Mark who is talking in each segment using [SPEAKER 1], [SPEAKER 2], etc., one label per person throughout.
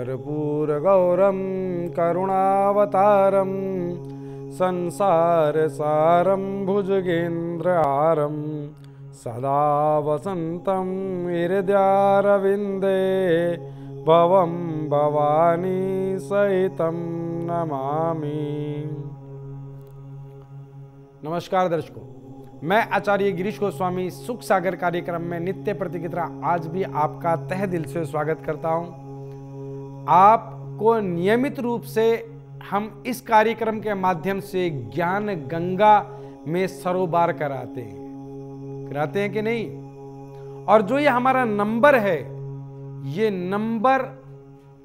[SPEAKER 1] कर्पूरगौरं करुणावतारं संसारसारं भुजगेन्द्रहारं सदा वसन्तं हृदयारविन्दे भवं भवानी सहितं नमामि। नमस्कार दर्शकों, मैं आचार्य गिरीश गोस्वामी सुख सागर कार्यक्रम में नित्य प्रति की तरह आज भी आपका तहे दिल से स्वागत करता हूं। आपको नियमित रूप से हम इस कार्यक्रम के माध्यम से ज्ञान गंगा में सरोबार कराते हैं कि नहीं? और जो ये हमारा नंबर है, ये नंबर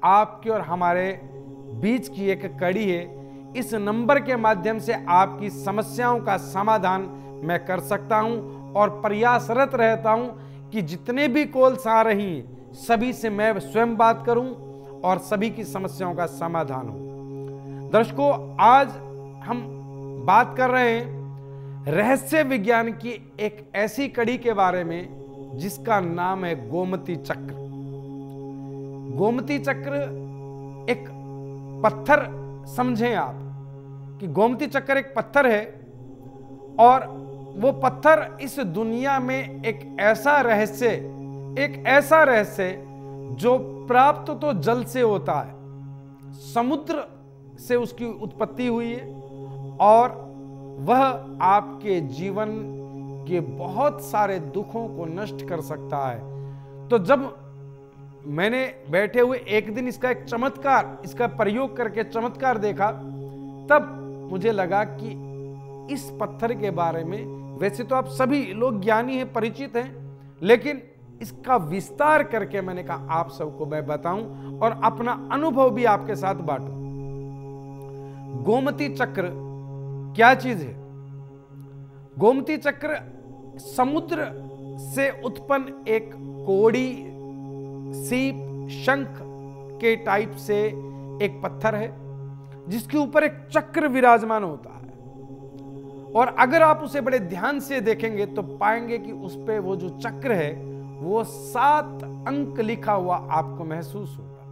[SPEAKER 1] आपके और हमारे बीच की एक कड़ी है। इस नंबर के माध्यम से आपकी समस्याओं का समाधान मैं कर सकता हूं और प्रयासरत रहता हूं कि जितने भी कॉल्स आ रही हैं सभी से मैं स्वयं बात करूं और सभी की समस्याओं का समाधान हो। दर्शकों, आज हम बात कर रहे हैं रहस्य विज्ञान की एक ऐसी कड़ी के बारे में जिसका नाम है गोमती चक्र। गोमती चक्र एक पत्थर समझें आप कि गोमती चक्र एक पत्थर है और वो पत्थर इस दुनिया में एक ऐसा रहस्य जो प्राप्त तो जल से होता है, समुद्र से उसकी उत्पत्ति हुई है और वह आपके जीवन के बहुत सारे दुखों को नष्ट कर सकता है। तो जब मैंने बैठे हुए एक दिन इसका एक चमत्कार, इसका प्रयोग करके चमत्कार देखा, तब मुझे लगा कि इस पत्थर के बारे में वैसे तो आप सभी लोग ज्ञानी हैं, परिचित हैं, लेकिन इसका विस्तार करके मैंने कहा आप सबको मैं बताऊं और अपना अनुभव भी आपके साथ बांटूं। गोमती चक्र क्या चीज है? गोमती चक्र समुद्र से उत्पन्न एक कोड़ी, सीप, शंख के टाइप से एक पत्थर है जिसके ऊपर एक चक्र विराजमान होता है। और अगर आप उसे बड़े ध्यान से देखेंगे तो पाएंगे कि उस पे वो जो चक्र है वो 7 अंक लिखा हुआ आपको महसूस होगा।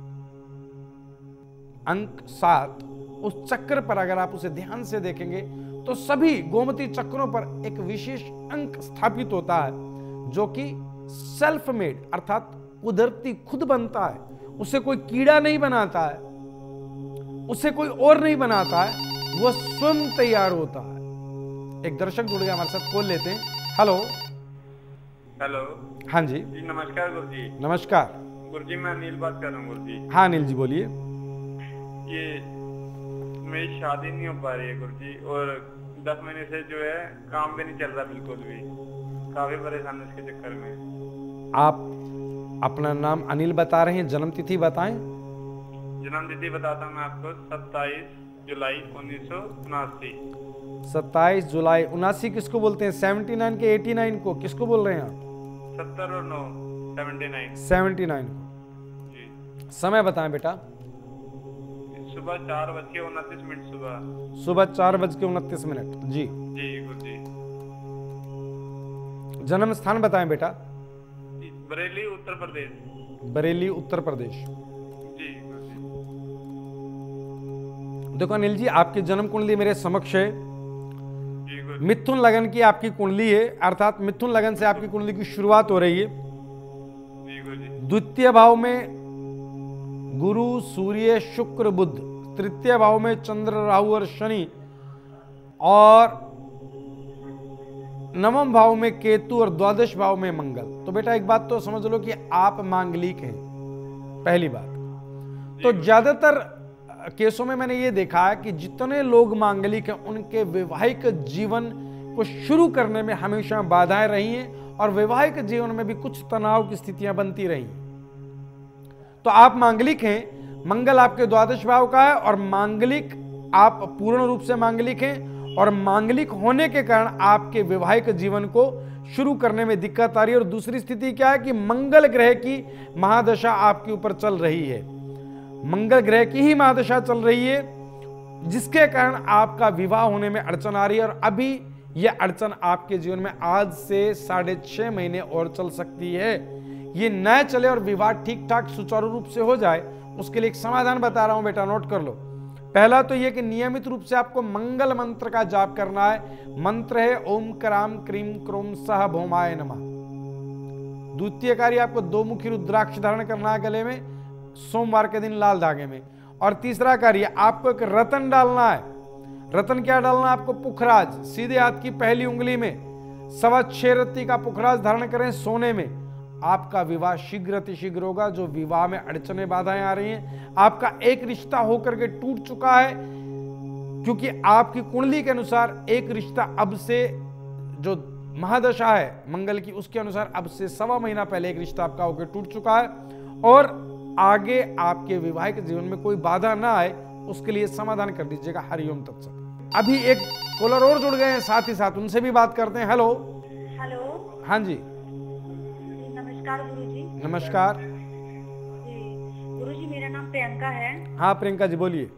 [SPEAKER 1] अंक 7 उस चक्र पर अगर आप उसे ध्यान से देखेंगे तो सभी गोमती चक्रों पर एक विशेष अंक स्थापित होता है जो कि सेल्फ मेड अर्थात कुदरती खुद बनता है। उसे कोई कीड़ा नहीं बनाता है, उसे कोई और नहीं बनाता है, वो स्वयं तैयार होता है। एक दर्शक जुड़ गया हमारे साथ, कॉल लेते हैं। Hello
[SPEAKER 2] hello.
[SPEAKER 1] हाँ जी
[SPEAKER 2] नमस्कार गुरु जी।
[SPEAKER 1] नमस्कार
[SPEAKER 2] गुरु जी, मैं अनिल बात कर रहा हूँ। गुरु जी,
[SPEAKER 1] हाँ अनिल जी बोलिए।
[SPEAKER 2] ये मेरी शादी नहीं हो पा रही है गुरु जी, और 10 महीने से जो है काम भी नहीं चल रहा बिल्कुल भी, काफी परेशान है इसके चक्कर में।
[SPEAKER 1] आप अपना नाम अनिल बता रहे हैं, जन्म तिथि बताएं।
[SPEAKER 2] जन्म तिथि बताता हूँ मैं आपको, 27 जुलाई 1979।
[SPEAKER 1] 27 जुलाई 79 किसको बोलते हैं? 79 के 89 को किसको बोल रहे हैं आप?
[SPEAKER 2] 70 और 9 79
[SPEAKER 1] 79 को
[SPEAKER 2] जी।
[SPEAKER 1] समय बताएं बेटा।
[SPEAKER 2] सुबह 4:29
[SPEAKER 1] सुबह 4:29 जी।
[SPEAKER 2] जी गुरु जी।
[SPEAKER 1] जन्म स्थान बताएं बेटा।
[SPEAKER 2] बरेली उत्तर प्रदेश।
[SPEAKER 1] बरेली उत्तर प्रदेश
[SPEAKER 2] जी गुरु जी।
[SPEAKER 1] देखो अनिल जी, आपकी जन्म कुंडली मेरे समक्ष है। मिथुन लगन की आपकी कुंडली है, अर्थात मिथुन लगन से आपकी कुंडली की शुरुआत हो रही है। द्वितीय भाव में गुरु, सूर्य, शुक्र, बुध, तृतीय भाव में चंद्र, राहु और शनि, और नवम भाव में केतु और द्वादश भाव में मंगल। तो बेटा एक बात तो समझ लो कि आप मांगलिक हैं, पहली बात। तो ज्यादातर केसों में मैंने ये देखा है कि जितने लोग मांगलिक हैं उनके वैवाहिक जीवन को शुरू करने में हमेशा बाधाएं रही हैं और वैवाहिक जीवन में भी कुछ तनाव की स्थितियां बनती रही। तो आप मांगलिक हैं, मंगल आपके द्वादश भाव का है और मांगलिक, आप पूर्ण रूप से मांगलिक हैं और मांगलिक होने के कारण आपके वैवाहिक जीवन को शुरू करने में दिक्कत आ रही है। और दूसरी स्थिति क्या है कि मंगल ग्रह की महादशा आपके ऊपर चल रही है, मंगल ग्रह की ही महादशा चल रही है, जिसके कारण आपका विवाह होने में अड़चन आ रही है। और अभी यह अड़चन आपके जीवन में आज से 6.5 महीने और चल सकती है। ये न चले और विवाह ठीक ठाक सुचारू रूप से हो जाए, उसके लिए एक समाधान बता रहा हूं बेटा, नोट कर लो। पहला तो यह कि नियमित रूप से आपको मंगल मंत्र का जाप करना है। मंत्र है ओम कराम क्रीम क्रोम सह भौमाय नमः। द्वितीय कार्य आपको 2 मुखी रुद्राक्ष धारण करना है गले में, सोमवार के दिन लाल धागे में। और तीसरा कार्य आपको एक रतन डालना है। रतन क्या डालना है आपको? पुखराज, सीधे हाथ की पहली उंगली में 6.25 रत्ती का पुखराज धारण करें सोने में। आपका विवाह शीघ्र अतिशीघ्र होगा। जो विवाह में अड़चने बाधाएं आ रही हैं, आपका एक रिश्ता होकर के टूट चुका है, क्योंकि आपकी कुंडली के अनुसार एक रिश्ता अब से, जो महादशा है मंगल की उसके अनुसार अब से 1.25 महीना पहले एक रिश्ता आपका होकर टूट चुका है, और आगे आपके वैवाहिक जीवन में कोई बाधा ना आए उसके लिए समाधान कर दीजिएगा। हरिओम तत्सत। अभी एक कॉलर और जुड़ गए हैं साथ ही साथ, उनसे भी बात करते हैं। हेलो।
[SPEAKER 3] हेलो।
[SPEAKER 1] हाँ जी,
[SPEAKER 3] नमस्कार गुरुजी।
[SPEAKER 1] नमस्कार
[SPEAKER 3] जी गुरुजी, मेरा नाम प्रियंका है।
[SPEAKER 1] हाँ प्रियंका जी बोलिए।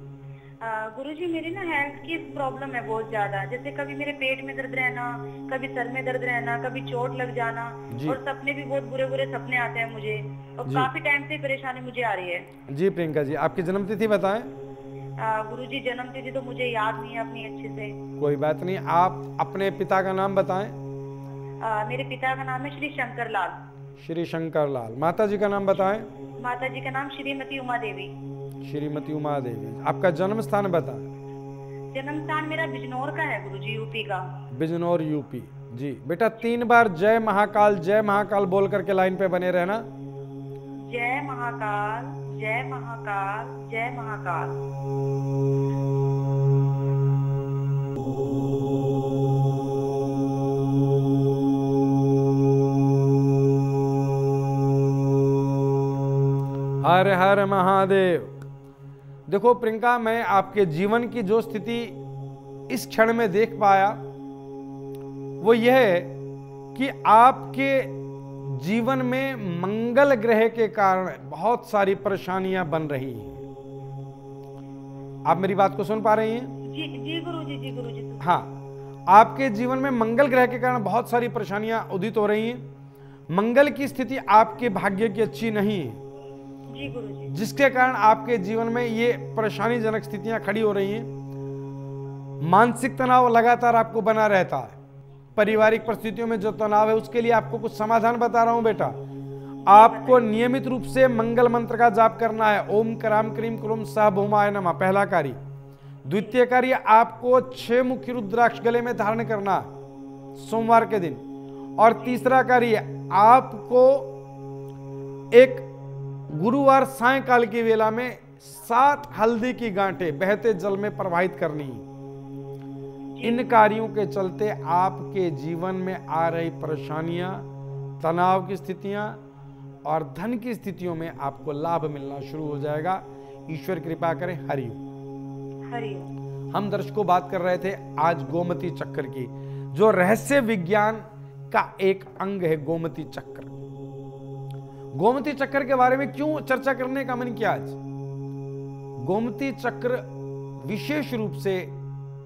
[SPEAKER 3] गुरुजी, मेरी ना हेल्थ की प्रॉब्लम है बहुत ज्यादा। जैसे कभी मेरे पेट में दर्द रहना, कभी सर में दर्द रहना, कभी चोट लग जाना, और सपने भी बहुत बुरे बुरे सपने आते हैं मुझे, और काफी टाइम से परेशानी मुझे आ रही है।
[SPEAKER 1] जी प्रियंका जी, आपकी जन्म तिथि बताएं।
[SPEAKER 3] गुरुजी, जन्म तिथि तो मुझे याद नहीं है अपनी अच्छे से।
[SPEAKER 1] कोई बात नहीं, आप अपने पिता का नाम बताएं।
[SPEAKER 3] मेरे पिता का नाम है श्री शंकर लाल।
[SPEAKER 1] श्री शंकर लाल। माता जी का नाम बताएं।
[SPEAKER 3] माता जी का नाम श्रीमती उमा देवी।
[SPEAKER 1] श्रीमती उमा देवी। आपका जन्म स्थान बताएं।
[SPEAKER 3] जन्म स्थान मेरा बिजनौर का है गुरुजी, यूपी का।
[SPEAKER 1] बिजनौर यूपी। जी बेटा, 3 बार जय महाकाल बोल करके लाइन पे बने रहना।
[SPEAKER 3] जय महाकाल, जय महाकाल, जय महाकाल।
[SPEAKER 1] हर हर महादेव। देखो प्रियंका, मैं आपके जीवन की जो स्थिति इस क्षण में देख पाया वो यह है कि आपके जीवन में मंगल ग्रह के कारण बहुत सारी परेशानियां बन रही हैं। आप मेरी बात को सुन पा रही हैं?
[SPEAKER 3] जी गुरुजी, जी गुरुजी।
[SPEAKER 1] हाँ, आपके जीवन में मंगल ग्रह के कारण बहुत सारी परेशानियां उदित हो रही हैं। मंगल की स्थिति आपके भाग्य की अच्छी नहीं है,
[SPEAKER 3] जी गुरुजी,
[SPEAKER 1] जिसके कारण आपके जीवन में ये परेशानीजनक स्थितियां खड़ी हो रही हैं। मानसिक तनाव लगातार आपको बना रहता है। पारिवारिक परिस्थितियों में जो तनाव है उसके लिए आपको कुछ समाधान बता रहा हूं बेटा। आपको नियमित रूप से मंगल मंत्र का जाप करना है। ओम कराम क्रीम क्रोम सह भौमाय नमः, पहला कार्य। द्वितीय कार्य, आपको 6 मुखी रुद्राक्ष गले में धारण करना है सोमवार के दिन। और तीसरा कार्य, आपको एक गुरुवार सायंकाल की वेला में 7 हल्दी की गांठें बहते जल में प्रवाहित करनी है। इन कार्यों के चलते आपके जीवन में आ रही परेशानियां, तनाव की स्थितियां और धन की स्थितियों में आपको लाभ मिलना शुरू हो जाएगा। ईश्वर कृपा करें। हरिओम।
[SPEAKER 3] हरिओम।
[SPEAKER 1] हम दर्शकों बात कर रहे थे आज गोमती चक्र की, जो रहस्य विज्ञान का एक अंग है। गोमती चक्र, गोमती चक्र के बारे में क्यों चर्चा करने का मन किया आज? गोमती चक्र विशेष रूप से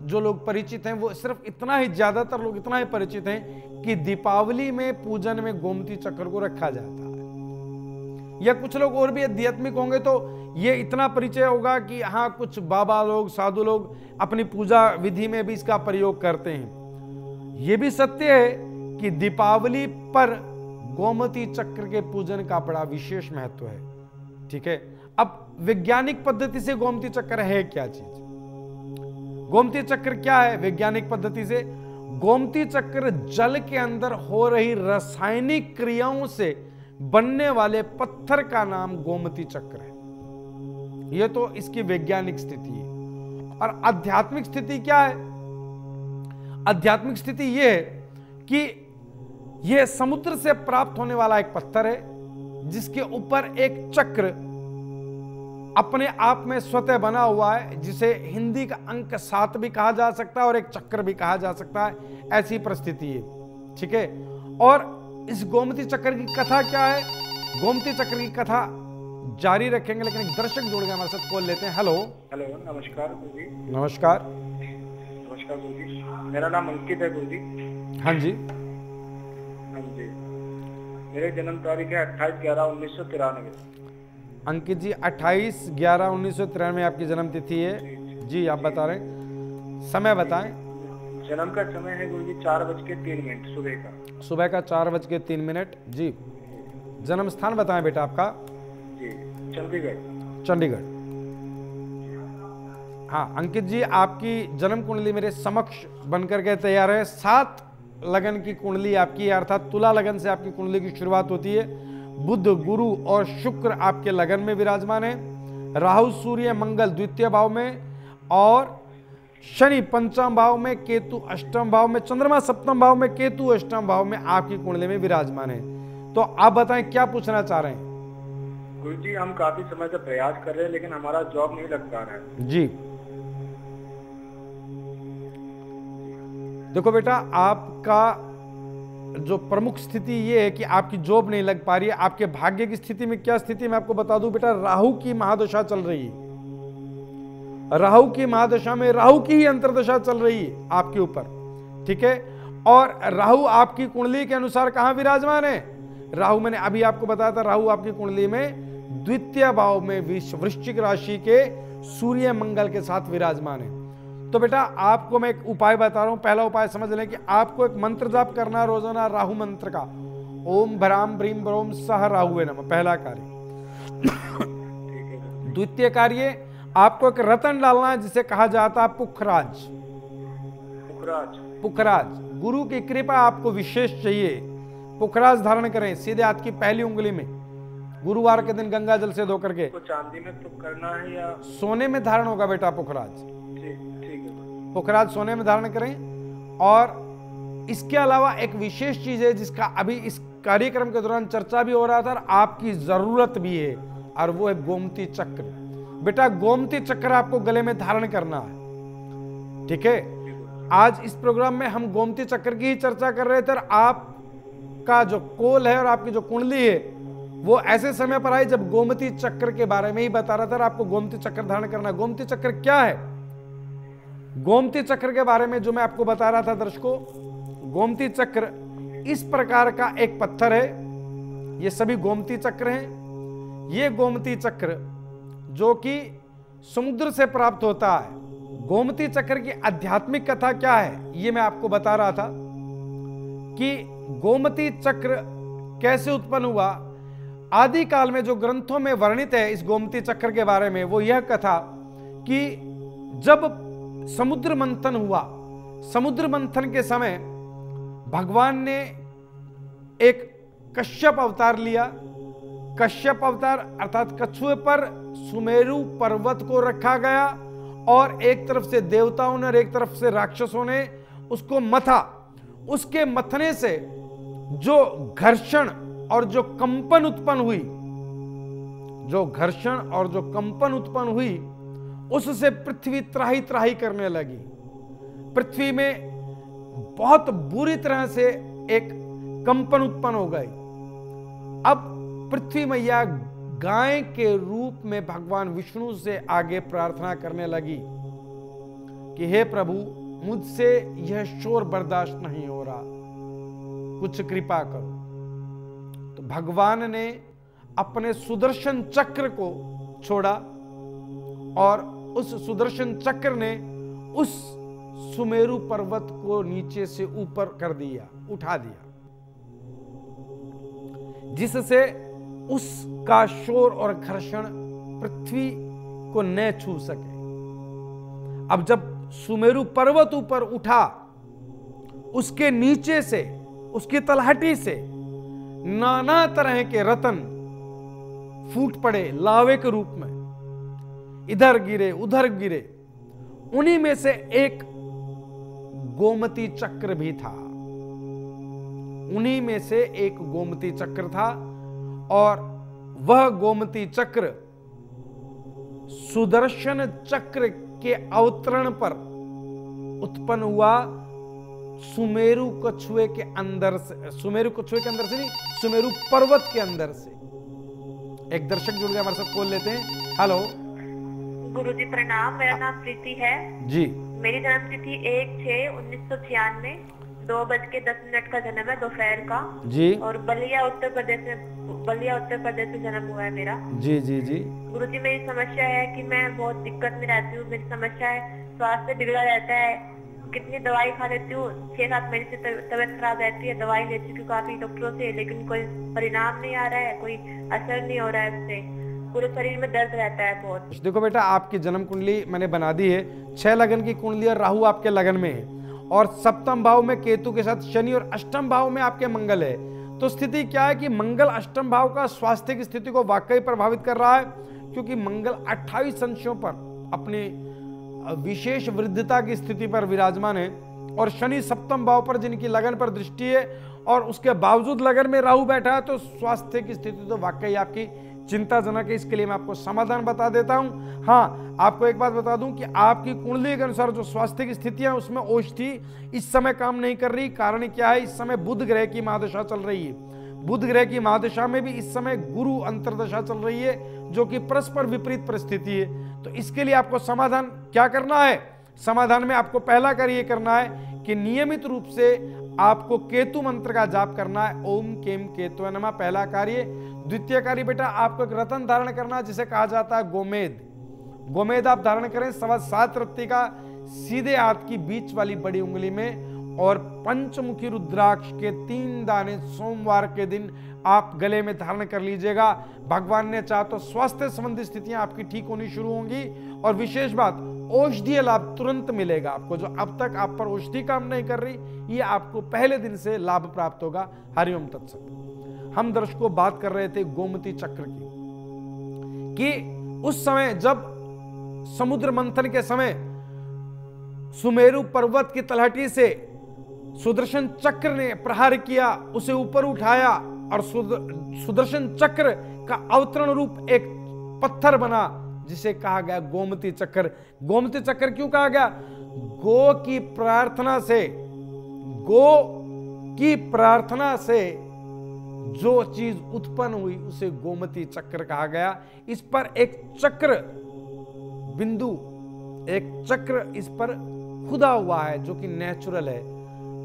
[SPEAKER 1] जो लोग परिचित हैं वो सिर्फ इतना ही, ज्यादातर लोग इतना ही परिचित हैं कि दीपावली में पूजन में गोमती चक्र को रखा जाता है। या कुछ लोग और भी आध्यात्मिक होंगे तो ये इतना परिचय होगा कि हाँ, कुछ बाबा लोग, साधु लोग अपनी पूजा विधि में भी इसका प्रयोग करते हैं। यह भी सत्य है कि दीपावली पर गोमती चक्र के पूजन का बड़ा विशेष महत्व है। ठीक है, अब वैज्ञानिक पद्धति से गोमती चक्र है क्या चीज? गोमती चक्र क्या है वैज्ञानिक पद्धति से? गोमती चक्र जल के अंदर हो रही रासायनिक क्रियाओं से बनने वाले पत्थर का नाम गोमती चक्र है। यह तो इसकी वैज्ञानिक स्थिति है। और आध्यात्मिक स्थिति क्या है? आध्यात्मिक स्थिति यह है कि यह समुद्र से प्राप्त होने वाला एक पत्थर है जिसके ऊपर एक चक्र अपने आप में स्वतः बना हुआ है, जिसे हिंदी का अंक 7 भी कहा जा सकता है और एक चक्र भी कहा जा सकता है। ऐसी परिस्थिति है। ठीक है, और इस गोमती चक्र की कथा क्या है? गोमती चक्र की कथा जारी रखेंगे, लेकिन एक दर्शक जुड़ गए हमारे साथ, कॉल लेते हैं। हेलो।
[SPEAKER 2] हेलो, नमस्कार गुरुजी।
[SPEAKER 1] नमस्कार।
[SPEAKER 2] नमस्कार गुरुजी, मेरा नाम अंकित है गुरुजी।
[SPEAKER 1] हाँ जी।
[SPEAKER 2] हाँ जी, मेरे जन्म तारीख है 28/11/1993।
[SPEAKER 1] अंकित जी 28/11/1993 आपकी जन्म तिथि है जी। आप बता रहे हैं, समय बताएं।
[SPEAKER 2] जन्म का समय है गुरुजी 4:03 सुबह का।
[SPEAKER 1] सुबह का 4:03 जी। जन्म स्थान बताएं बेटा आपका।
[SPEAKER 2] जी चंडीगढ़।
[SPEAKER 1] चंडीगढ़। हाँ अंकित जी, आपकी जन्म कुंडली मेरे समक्ष बनकर के तैयार है। 7 लगन की कुंडली आपकी है, अर्थात तुला लगन से आपकी कुंडली की शुरुआत होती है। बुध, गुरु और शुक्र आपके लगन में विराजमान है। राहु, सूर्य, मंगल द्वितीय भाव में और शनि पंचम भाव में, केतु अष्टम भाव में, चंद्रमा सप्तम भाव में, केतु अष्टम भाव में आपकी कुंडली में विराजमान है। तो आप बताएं क्या पूछना चाह रहे हैं।
[SPEAKER 2] गुरुजी हम काफी समय से प्रयास कर रहे हैं लेकिन हमारा जॉब नहीं लग पा रहा है।
[SPEAKER 1] जी देखो बेटा, आपका जो प्रमुख स्थिति ये है कि आपकी जॉब नहीं लग पा रही है। आपके भाग्य की स्थिति में क्या स्थिति मैं आपको बता दूं बेटा, राहु की महादशा चल रही है। राहु की महादशा में राहु की ही अंतर्दशा चल रही है आपके ऊपर, ठीक है। और राहु आपकी कुंडली के अनुसार कहां विराजमान है। राहु मैंने अभी आपको बताया था, राहु आपकी कुंडली में द्वितीय भाव में वृश्चिक राशि के सूर्य मंगल के साथ विराजमान है। तो बेटा आपको मैं एक उपाय बता रहा हूं। पहला उपाय समझ लें कि आपको एक मंत्र जाप करना है रोजाना राहु मंत्र का। ओम भ्राम ब्रीम ब्रोम सह राहुवे नमः, पहला कार्य। द्वितीय कार्य, आपको एक रतन डालना है जिसे कहा जाता है पुखराज। पुखराज गुरु की कृपा आपको विशेष चाहिए। पुखराज धारण करें सीधे हाथ की पहली उंगली में, गुरुवार के दिन गंगा जल से धो करके।
[SPEAKER 2] चांदी में तो करना है या
[SPEAKER 1] सोने में धारण होगा बेटा पुखराज।
[SPEAKER 2] ठीक है।
[SPEAKER 1] पुखराज सोने में धारण करें। और इसके अलावा एक विशेष चीज है जिसका अभी इस कार्यक्रम के दौरान चर्चा भी हो रहा था और आपकी जरूरत भी है, और वो है गोमती चक्र। बेटा गोमती चक्र आपको गले में धारण करना है, ठीक है। आज इस प्रोग्राम में हम गोमती चक्र की ही चर्चा कर रहे थे और आपका जो कोल है और आपकी जो कुंडली है वो ऐसे समय पर आई जब गोमती चक्र के बारे में ही बता रहा था और आपको गोमती चक्र धारण करना। गोमती चक्र क्या है? गोमती चक्र के बारे में जो मैं आपको बता रहा था दर्शकों, गोमती चक्र इस प्रकार का एक पत्थर है। ये सभी गोमती चक्र हैं। ये गोमती चक्र जो कि समुद्र से प्राप्त होता है। गोमती चक्र की आध्यात्मिक कथा क्या है ये मैं आपको बता रहा था कि गोमती चक्र कैसे उत्पन्न हुआ। आदि काल में जो ग्रंथों में वर्णित है इस गोमती चक्र के बारे में वो यह कथा कि जब समुद्र मंथन हुआ, समुद्र मंथन के समय भगवान ने एक कश्यप अवतार लिया। कश्यप अवतार अर्थात कछुए पर सुमेरु पर्वत को रखा गया और एक तरफ से देवताओं ने और एक तरफ से राक्षसों ने उसको मथा। उसके मथने से जो घर्षण और जो कंपन उत्पन्न हुई, जो घर्षण और जो कंपन उत्पन्न हुई, उससे पृथ्वी त्राही त्राही करने लगी। पृथ्वी में बहुत बुरी तरह से एक कंपन उत्पन्न हो गई। अब पृथ्वी मैया गाय के रूप में भगवान विष्णु से आगे प्रार्थना करने लगी कि हे प्रभु, मुझसे यह शोर बर्दाश्त नहीं हो रहा, कुछ कृपा करो। तो भगवान ने अपने सुदर्शन चक्र को छोड़ा और उस सुदर्शन चक्र ने उस सुमेरु पर्वत को नीचे से ऊपर कर दिया, उठा दिया, जिससे उसका शोर और घर्षण पृथ्वी को न छू सके। अब जब सुमेरु पर्वत ऊपर उठा, उसके नीचे से, उसकी तलहटी से नाना तरह के रत्न फूट पड़े लावे के रूप में, इधर गिरे उधर गिरे। उन्हीं में से एक गोमती चक्र भी था, उन्हीं में से एक गोमती चक्र था। और वह गोमती चक्र सुदर्शन चक्र के अवतरण पर उत्पन्न हुआ सुमेरु कछुए के अंदर से। सुमेरु कछुए के अंदर से नहीं, सुमेरु पर्वत के अंदर से। एक दर्शक जुड़ गए हमारे साथ, कॉल लेते हैं। हेलो
[SPEAKER 3] गुरुजी प्रणाम, मेरा नाम प्रीति है
[SPEAKER 1] जी।
[SPEAKER 3] मेरी जन्म तिथि 1/6/1996, 2:10 का जन्म है दोपहर का
[SPEAKER 1] जी।
[SPEAKER 3] और बलिया उत्तर प्रदेश में बलिया उत्तर प्रदेश में जन्म हुआ है मेरा।
[SPEAKER 1] जी जी जी।
[SPEAKER 3] गुरुजी मेरी समस्या है कि मैं बहुत दिक्कत में रहती हूँ। मेरी समस्या है स्वास्थ्य बिगड़ा रहता है, कितनी दवाई खा लेती हूँ, 6-7 महीने से तबीयत खराब रहती है, दवाई ले चुकी हूँ काफी डॉक्टरों से, लेकिन कोई परिणाम नहीं आ रहा है, कोई असर नहीं हो रहा है उससे। पूरे शरीर में दर्द रहता है बहुत।
[SPEAKER 1] देखो बेटा, आपकी जन्म कुंडली मैंने बना दी है, 6 लगन की कुंडली और राहु आपके लगन में है, और सप्तम भाव में केतु के साथ शनि, और अष्टम भाव में आपके मंगल है। तो स्थिति क्या है कि मंगल अष्टम भाव का स्वास्थ्य की स्थिति को वाकई प्रभावित कर रहा है, क्योंकि मंगल 28 अंशों पर अपनी विशेष वृद्धता की स्थिति पर विराजमान है, और शनि सप्तम भाव पर जिनकी लगन पर दृष्टि है, और उसके बावजूद लगन में राहु बैठा है, तो स्वास्थ्य की स्थिति तो वाकई आपकी चिंताजनक है। इसके लिए मैं आपको समाधान बता देता हूं। हाँ, आपको एक बात बता दूं कि आपकी कुंडली के अनुसार जो स्वास्थ्य की स्थितियां, उसमें औषधि इस समय काम नहीं कर रही। कारण क्या है? इस समय बुध ग्रह की महादशा चल रही है। बुध ग्रह की महादशा में भी इस समय गुरु अंतर्दशा चल रही है, जो कि परस्पर विपरीत परिस्थिति है। तो इसके लिए आपको समाधान क्या करना है? समाधान में आपको पहला कार्य ये करना है कि नियमित रूप से आपको केतु मंत्र का जाप करना है, ओम केम केतु नमः, पहला कार्य। द्वितीय कार्य बेटा, आपको एक रत्न धारण करना है, जिसे कहा जाता है गोमेद। गोमेद आप धारण करें 7.25 रत्ती का, सीधे हाथ की बीच वाली बड़ी उंगली में, और पंचमुखी रुद्राक्ष के 3 दाने सोमवार के दिन आप गले में धारण कर लीजिएगा। भगवान ने चाहा तो स्वास्थ्य संबंधी स्थितियां आपकी ठीक होनी शुरू होंगी, और विशेष बात, औषधीय लाभ तुरंत मिलेगा आपको। जो अब तक आप पर औषधि काम नहीं कर रही, ये आपको पहले दिन से लाभ प्राप्त होगा। हरिओम तत्सत। हम दर्शकों बात कर रहे थे गोमती चक्र की, कि उस समय जब समुद्र मंथन के समय सुमेरु पर्वत की तलहटी से सुदर्शन चक्र ने प्रहार किया, उसे ऊपर उठाया, और सुदर्शन चक्र का अवतरण रूप एक पत्थर बना, जिसे कहा गया गोमती चक्र। गोमती चक्र क्यों कहा गया? गो की प्रार्थना से, गो की प्रार्थना से जो चीज उत्पन्न हुई उसे गोमती चक्र कहा गया। इस पर एक चक्र बिंदु, एक चक्र इस पर खुदा हुआ है, जो कि नेचुरल है,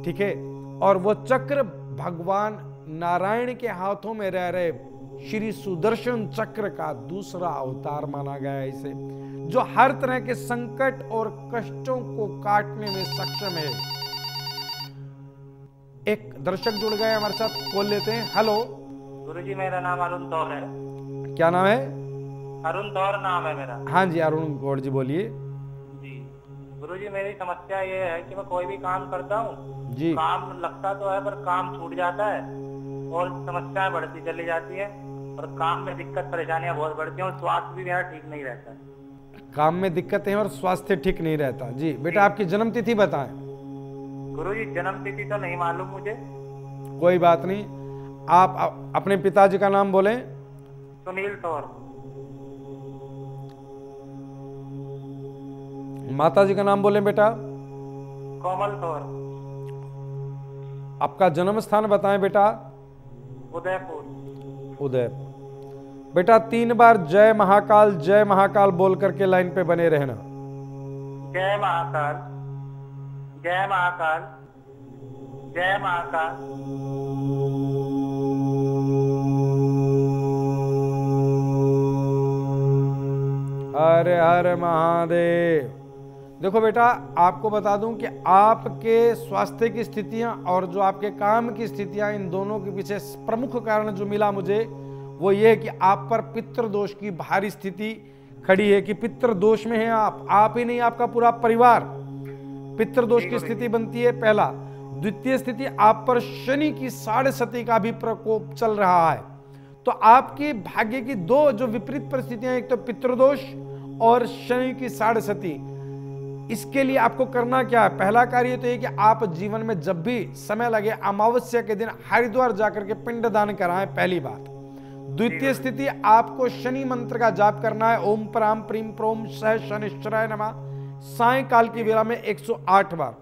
[SPEAKER 1] ठीक है। और वो चक्र भगवान नारायण के हाथों में रह रहे श्री सुदर्शन चक्र का दूसरा अवतार माना गया है इसे, जो हर तरह के संकट और कष्टों को काटने में सक्षम है। एक दर्शक जुड़ गए हमारे साथ, बोल लेते हैं। हेलो
[SPEAKER 4] गुरुजी, मेरा नाम अरुण दौर है।
[SPEAKER 1] क्या नाम है?
[SPEAKER 4] अरुण दौर नाम है मेरा।
[SPEAKER 1] हाँ जी, अरुण गौड़ जी, बोलिए।
[SPEAKER 4] जी गुरुजी, मेरी समस्या ये है कि मैं कोई भी काम करता हूँ
[SPEAKER 1] जी,
[SPEAKER 4] काम लगता तो है, पर काम छूट जाता है और समस्याएं बढ़ती चली जाती है, और काम में दिक्कत परेशानियां बहुत बढ़ती हैं, और स्वास्थ्य भी मेरा ठीक नहीं रहता है।
[SPEAKER 1] काम में दिक्कतें हैं और स्वास्थ्य ठीक नहीं रहता। जी बेटा, आपकी जन्म तिथि बताएं।
[SPEAKER 4] गुरुजी, जन्म तिथि तो नहीं मालूम मुझे।
[SPEAKER 1] कोई बात नहीं, आप अपने पिताजी का नाम बोलें।
[SPEAKER 4] सुनील तौर।
[SPEAKER 1] माता जी का नाम बोलें बेटा।
[SPEAKER 4] कोमल तौर।
[SPEAKER 1] आपका जन्म स्थान बताएं बेटा।
[SPEAKER 4] उदयपुर।
[SPEAKER 1] उदयपुर। बेटा 3 बार जय महाकाल बोल करके लाइन पे बने रहना।
[SPEAKER 4] जय महाकाल, जय महाकाल, जय महाकाल।
[SPEAKER 1] हर हर महादेव। देखो बेटा, आपको बता दूं कि आपके स्वास्थ्य की स्थितियां और जो आपके काम की स्थितियां, इन दोनों के पीछे प्रमुख कारण जो मिला मुझे, वो ये है कि आप पर पितृदोष की भारी स्थिति खड़ी है, कि पितृदोष में है आप ही नहीं, आपका पूरा परिवार पितृदोष की स्थिति बनती है, पहला। द्वितीय स्थिति, आप पर शनि की 7.5 का भी प्रकोप चल रहा है। तो आपके भाग्य की 2 जो विपरीत परिस्थितियां, एक तो पितृदोष और शनि की 7.5। इसके लिए आपको करना क्या है? पहला कार्य तो ये कि आप जीवन में जब भी समय लगे, अमावस्या के दिन हरिद्वार जाकर के पिंडदान कराएं, पहली बात। द्वितीय स्थिति, आपको शनि मंत्र का जाप करना है, ओम प्राम प्रीम प्रोम सह शनिश्चराय नमः, सायंकाल की वेला में 108 बार।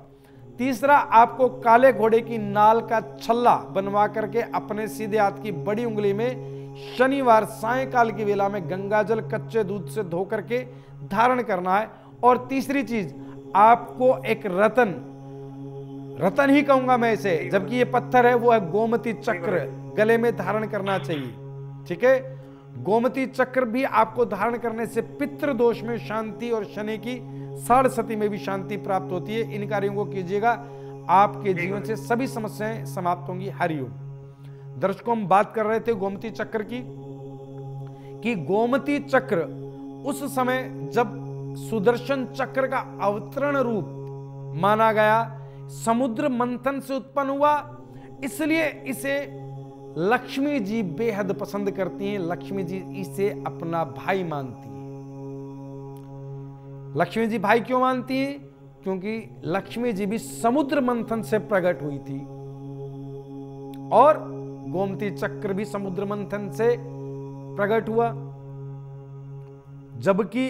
[SPEAKER 1] तीसरा, आपको काले घोड़े की नाल का छल्ला बनवा करके अपने सीधे हाथ की बड़ी उंगली में शनिवार सायंकाल की वेला में गंगाजल कच्चे दूध से धो करके धारण करना है। और तीसरी चीज, आपको एक रतन ही कहूंगा मैं इसे, जबकि ये पत्थर है, वो है गोमती चक्र, गले में धारण करना चाहिए। ठीक है। गोमती चक्र भी आपको धारण करने से पितृ दोष में शांति और शनि की साढ़सती में भी शांति प्राप्त होती है। इन कार्यों को कीजिएगा, आपके जीवन से सभी समस्याएं समाप्त होंगी। हरिओम। दर्शकों, हम बात कर रहे थे गोमती चक्र की, कि गोमती चक्र उस समय जब सुदर्शन चक्र का अवतरण रूप माना गया, समुद्र मंथन से उत्पन्न हुआ, इसलिए इसे लक्ष्मी जी बेहद पसंद करती हैं। लक्ष्मी जी इसे अपना भाई मानती हैं। लक्ष्मी जी भाई क्यों मानती हैं? क्योंकि लक्ष्मी जी भी समुद्र मंथन से प्रकट हुई थी और गोमती चक्र भी समुद्र मंथन से प्रकट हुआ। जबकि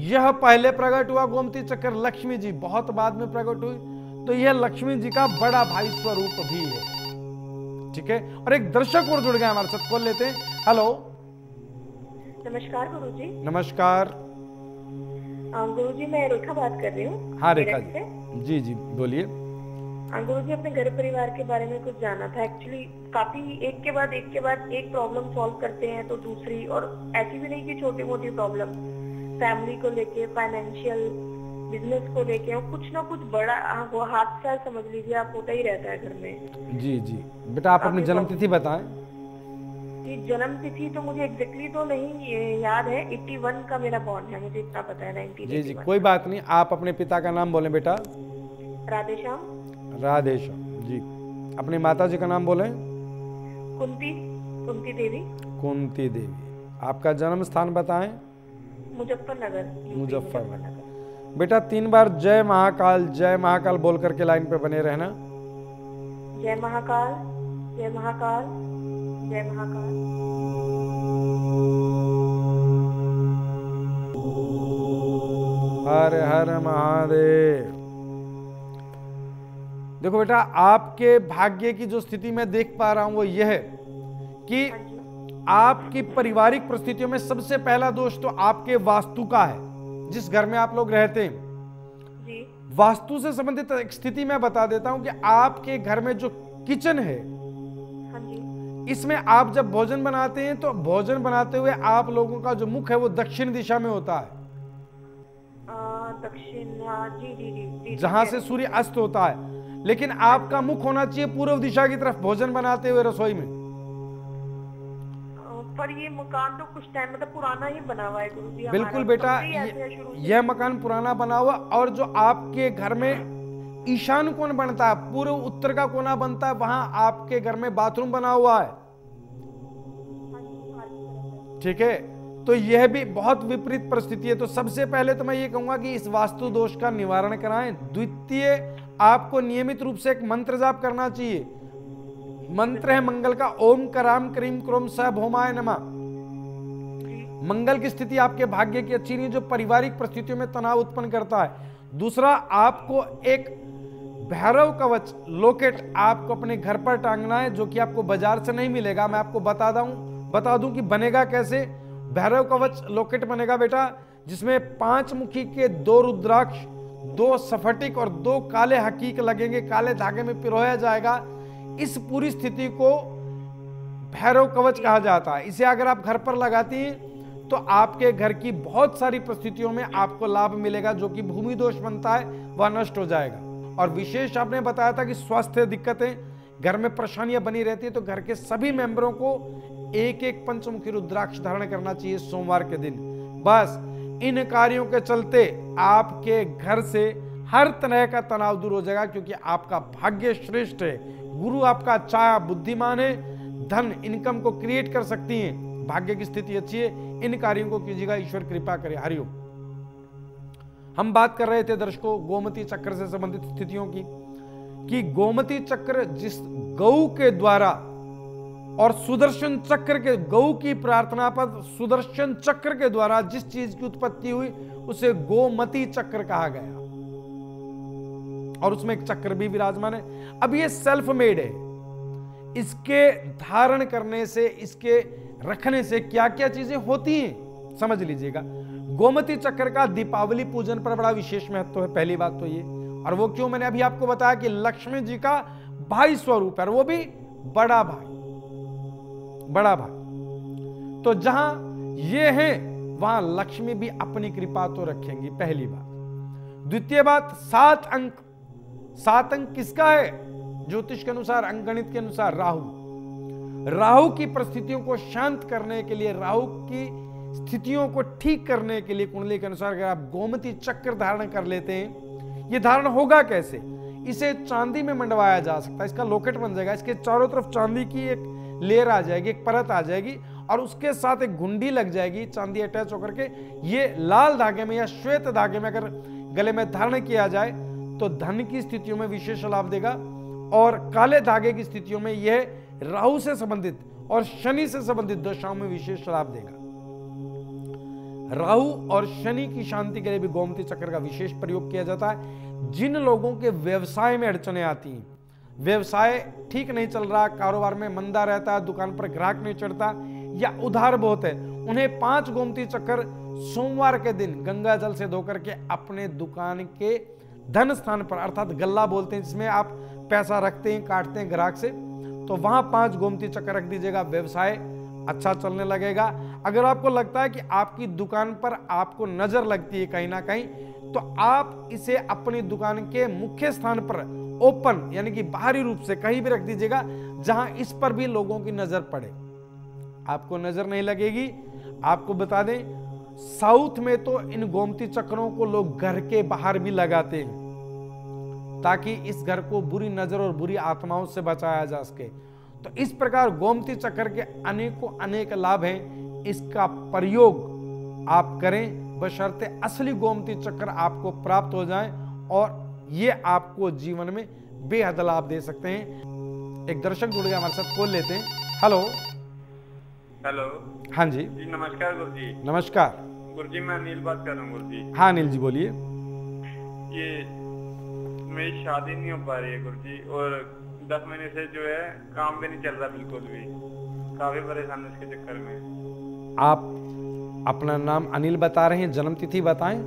[SPEAKER 1] यह पहले प्रकट हुआ गोमती चक्र, लक्ष्मी जी बहुत बाद में प्रकट हुई, तो यह लक्ष्मी जी का बड़ा भाई स्वरूप भी है। ठीक है। और एक दर्शक और जुड़ गए हमारे साथ, कॉल लेते हैं। हेलो,
[SPEAKER 5] नमस्कार गुरुजी।
[SPEAKER 1] नमस्कार।
[SPEAKER 5] गुरुजी, मैं रेखा बात कर रही हूँ।
[SPEAKER 1] हाँ रेखा जी, जी बोलिए।
[SPEAKER 5] गुरुजी, अपने घर परिवार के बारे में कुछ जानना था। एक्चुअली काफी एक के बाद एक प्रॉब्लम सॉल्व करते हैं तो दूसरी, और ऐसी भी नहीं कि छोटी मोटी प्रॉब्लम, फैमिली को लेके, फाइनेंशियल, बिजनेस को लेके, और कुछ ना कुछ बड़ा वो हादसा समझ लीजिए आप होता ही रहता है घर में।
[SPEAKER 1] जी जी बेटा, आप अपनी जन्म तिथि बताएं।
[SPEAKER 5] जी, जन्म तिथि तो मुझे एग्जैक्टली तो नहीं याद है, 81 का मेरा बॉर्न है, मुझे इतना पता है। 1981।
[SPEAKER 1] जी जी, कोई बात नहीं। आप अपने पिता का नाम बोलें बेटा।
[SPEAKER 5] राधेश्याम।
[SPEAKER 1] राधेश्याम जी। अपनी माता जी का नाम बोलें।
[SPEAKER 5] कुंती देवी।
[SPEAKER 1] कुंती देवी। आपका जन्म स्थान बताएं।
[SPEAKER 5] मुजफ्फरनगर।
[SPEAKER 1] मुजफ्फरनगर। बेटा 3 बार जय महाकाल बोल करके लाइन पे बने रहना।
[SPEAKER 5] जय महाकाल, जय महाकाल, जय महाकाल।
[SPEAKER 1] हर हर महादेव। देखो बेटा, आपके भाग्य की जो स्थिति मैं देख पा रहा हूं वो यह है कि आपकी पारिवारिक परिस्थितियों में सबसे पहला दोष तो आपके वास्तु का है। जिस घर में आप लोग रहते हैं,
[SPEAKER 5] जी।
[SPEAKER 1] वास्तु से संबंधित एक स्थिति मैं बता देता हूं कि आपके घर में जो किचन है,
[SPEAKER 5] हाँ जी।
[SPEAKER 1] इसमें आप जब भोजन बनाते हैं तो भोजन बनाते हुए आप लोगों का जो मुख है वो दक्षिण दिशा में होता है।
[SPEAKER 5] दक्षिण, जी जी जी।
[SPEAKER 1] जहां से सूर्य अस्त होता है, लेकिन आपका मुख होना चाहिए पूर्व दिशा की तरफ भोजन बनाते हुए रसोई में।
[SPEAKER 5] पर ये मकान तो कुछ टाइम मतलब पुराना ही बना हुआ है गुरुजी।
[SPEAKER 1] बिल्कुल बेटा, यह मकान पुराना बना हुआ, और जो आपके घर में ईशान कोण बनता है, पूर्व उत्तर का कोना बनता है, वहां आपके घर में बाथरूम बना हुआ है। ठीक है, तो यह भी बहुत विपरीत परिस्थिति है। तो सबसे पहले तो मैं ये कहूंगा कि इस वास्तु दोष का निवारण कराएं। द्वितीय, आपको नियमित रूप से एक मंत्र जाप करना चाहिए। मंत्र है मंगल का, ओम कराम क्रीम क्रोम स भौमाय नमः। मंगल की स्थिति आपके भाग्य की अच्छी नहीं, जो पारिवारिक परिस्थितियों में तनाव उत्पन्न करता है। दूसरा, आपको एक भैरव कवच लॉकेट आपको अपने घर पर टांगना है, जो कि आपको बाजार से नहीं मिलेगा। मैं आपको बता दूं कि बनेगा कैसे। भैरव कवच लॉकेट बनेगा बेटा, जिसमें 5 मुखी के 2 रुद्राक्ष, 2 स्फटिक और 2 काले हकीक लगेंगे, काले धागे में पिरोया जाएगा। इस पूरी स्थिति को भैरव कवच कहा जाता है। इसे अगर आप घर पर लगाती हैं तो आपके घर की बहुत सारी परिस्थितियों में आपको लाभ मिलेगा। जो कि भूमि दोष बनता है वह नष्ट हो जाएगा। और विशेष आपने बताया था कि स्वास्थ्य दिक्कतें, घर में परेशानियां बनी रहती है, तो घर के सभी मेंबरों को एक पंचमुखी रुद्राक्ष धारण करना चाहिए सोमवार के दिन। बस इन कार्यों के चलते आपके घर से हर तरह का तनाव दूर हो जाएगा, क्योंकि आपका भाग्य श्रेष्ठ है। गुरु आपका अच्छा है, बुद्धिमान है, धन इनकम को क्रिएट कर सकती हैं, भाग्य की स्थिति अच्छी है। इन कार्यों को कीजिएगा, ईश्वर कृपा करे। हरिओम। हम बात कर रहे थे दर्शकों गोमती चक्र से संबंधित स्थितियों की, कि गोमती चक्र जिस गौ के द्वारा और सुदर्शन चक्र के, गौ की प्रार्थना पर सुदर्शन चक्र के द्वारा जिस चीज की उत्पत्ति हुई उसे गोमती चक्र कहा गया, और उसमें एक चक्र भी विराजमान है। अब ये सेल्फ मेड है। इसके धारण करने से, इसके रखने से क्या क्या चीजें होती हैं समझ लीजिएगा। गोमती चक्र का दीपावली पूजन पर बड़ा विशेष महत्व है, पहली बात तो ये। और वो क्यों, मैंने अभी आपको बताया कि लक्ष्मी जी का भाई स्वरूप है, वो भी बड़ा भाई। तो जहां ये है वहां लक्ष्मी भी अपनी कृपा तो रखेंगी, पहली बात। द्वितीय बात, 7 अंक। 7 अंक किसका है? ज्योतिष के अनुसार, अंकगणित के अनुसार राहु की परिस्थितियों को शांत करने के लिए, राहु की स्थितियों को ठीक करने के लिए कुंडली के अनुसार अगर आप गोमती चक्र धारण कर लेते हैं, ये धारण होगा कैसे? इसे चांदी में मंडवाया जा सकता है, इसका लॉकेट बन जाएगा, इसके चारों तरफ चांदी की एक लेयर आ जाएगी, एक परत आ जाएगी और उसके साथ एक घुंडी लग जाएगी, चांदी अटैच होकर के। ये लाल धागे में या श्वेत धागे में अगर गले में धारण किया जाए तो धन की स्थितियों में विशेष लाभ देगा, और काले धागे की स्थितियों में यह राहु से संबंधित और शनि से संबंधित दशाओं में विशेष लाभ देगा। राहु और शनि की शांति के लिए भी गोमती चक्र का विशेष प्रयोग किया जाता है। जिन लोगों के व्यवसाय में अड़चने आती हैं, व्यवसाय ठीक नहीं चल रहा, कारोबार में मंदा रहता है, दुकान पर ग्राहक नहीं चढ़ता या उधार बहुत है, उन्हें 5 गोमती चक्कर सोमवार के दिन गंगा जल से धोकर के अपने दुकान के धन स्थान पर, अर्थात गल्ला बोलते हैं जिसमें आप पैसा रखते हैं, काटते हैं ग्राहक से, तो वहां 5 गोमती चक्कर रख दीजिएगा। व्यवसाय अच्छा चलने लगेगा। अगर आपको लगता है कि आपकी दुकान पर आपको नजर लगती है कहीं ना कहीं, तो आप इसे अपनी दुकान के मुख्य स्थान पर ओपन यानी कि बाहरी रूप से कहीं भी रख दीजिएगा जहां इस पर भी लोगों की नजर पड़े, आपको नजर नहीं लगेगी। आपको बता दें, साउथ में तो इन गोमती चक्रों को लोग घर के बाहर भी लगाते हैं ताकि इस घर को बुरी नजर और बुरी आत्माओं से बचाया जा सके। तो इस प्रकार गोमती चक्र के अनेकों अनेक लाभ हैं, इसका प्रयोग आप करें बशर्ते असली गोमती चक्र आपको प्राप्त हो जाए और ये आपको जीवन में बेहद लाभ दे सकते हैं। एक दर्शक जुड़ गया हमारे साथ, कॉल लेते हैं। Hello
[SPEAKER 2] hello.
[SPEAKER 1] हाँ जी।
[SPEAKER 2] जी नमस्कार गुरु जी।
[SPEAKER 1] नमस्कार
[SPEAKER 2] गुरु जी, मैं अनिल बात कर रहा हूँ गुरु जी।
[SPEAKER 1] हाँ अनिल जी बोलिए।
[SPEAKER 2] ये मेरी शादी नहीं हो पा रही है गुरु जी, और 10 महीने से जो है काम भी नहीं चल रहा बिल्कुल भी, काफी परेशान हूं इसके चक्कर में।
[SPEAKER 1] आप अपना नाम अनिल बता रहे हैं, जन्म तिथि बताएं।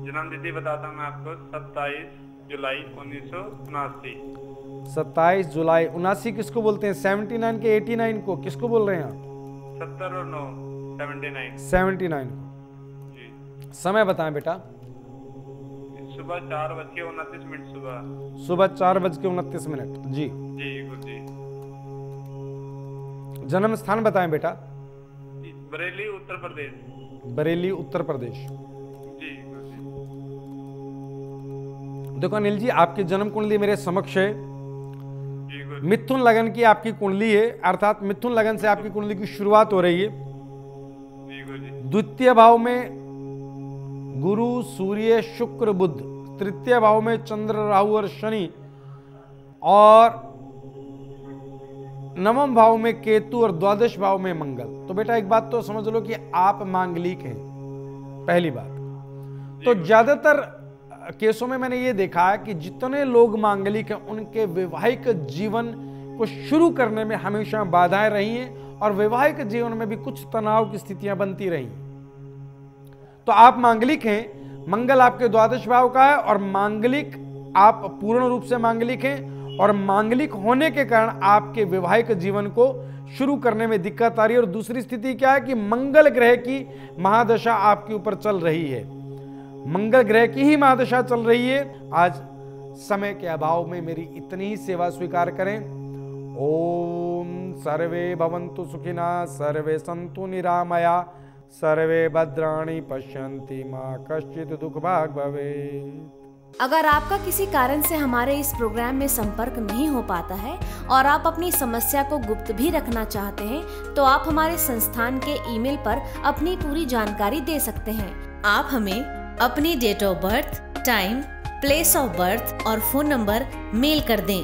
[SPEAKER 2] जन्म तिथि बताता हूँ मैं आपको, 27 जुलाई 1979।
[SPEAKER 1] 27 जुलाई 79 किसको बोलते हैं? 79 के 89 को किसको बोल रहे हैं आप?
[SPEAKER 2] 70 और 9 79।
[SPEAKER 1] 79 को
[SPEAKER 2] जी।
[SPEAKER 1] समय बताएं बेटा।
[SPEAKER 2] सुबह 4:29 सुबह।
[SPEAKER 1] सुबह 4:29 जी।
[SPEAKER 2] जी गुरु जी।
[SPEAKER 1] जन्म स्थान बताएं बेटा।
[SPEAKER 2] बरेली उत्तर प्रदेश।
[SPEAKER 1] बरेली उत्तर प्रदेश।
[SPEAKER 2] जी गुरु जी।
[SPEAKER 1] देखो अनिल जी, आपकी जन्म कुंडली मेरे समक्ष है।
[SPEAKER 2] जी गुरु जी।
[SPEAKER 1] मिथुन लगन की आपकी कुंडली है, अर्थात मिथुन लगन से आपकी कुंडली की शुरुआत हो रही है।
[SPEAKER 2] जी गुरु जी।
[SPEAKER 1] द्वितीय भाव में गुरु सूर्य शुक्र बुध, तृतीय भाव में चंद्र राहु और शनि, और नवम भाव में केतु और द्वादश भाव में मंगल। तो बेटा एक बात तो समझ लो कि आप मांगलिक हैं, पहली बात। तो ज्यादातर केसों में मैंने ये देखा है कि जितने लोग मांगलिक हैं उनके वैवाहिक जीवन को शुरू करने में हमेशा बाधाएं रही हैं और वैवाहिक जीवन में भी कुछ तनाव की स्थितियां बनती रही। तो आप मांगलिक हैं, मंगल आपके द्वादश भाव का है और मांगलिक, आप पूर्ण रूप से मांगलिक हैं और मांगलिक होने के कारण आपके वैवाहिक जीवन को शुरू करने में दिक्कत आ रही है। और दूसरी स्थिति क्या है कि मंगल ग्रह की महादशा आपके ऊपर चल रही है, मंगल ग्रह की ही महादशा चल रही है। आज समय के अभाव में मेरी इतनी ही सेवा स्वीकार करें। ओम सर्वे भवन्तु सुखिनः, सर्वे सन्तु निरामया, सर्वे भद्राणि पश्यन्ति मा कश्चित् दुःखभाग् भवेत्।
[SPEAKER 6] अगर आपका किसी कारण से हमारे इस प्रोग्राम में संपर्क नहीं हो पाता है और आप अपनी समस्या को गुप्त भी रखना चाहते हैं, तो आप हमारे संस्थान के ईमेल पर अपनी पूरी जानकारी दे सकते हैं। आप हमें अपनी date of birth, time, place of birth और फोन नंबर मेल कर दें।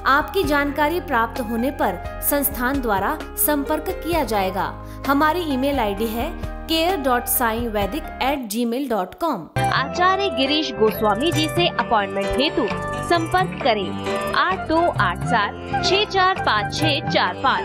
[SPEAKER 6] आपकी जानकारी प्राप्त होने पर संस्थान द्वारा संपर्क किया जाएगा। हमारी ईमेल आईडी है care.saivedic@gmail.com।
[SPEAKER 7] आचार्य गिरीश गोस्वामी जी से अपॉइंटमेंट हेतु संपर्क करें 8287 645645।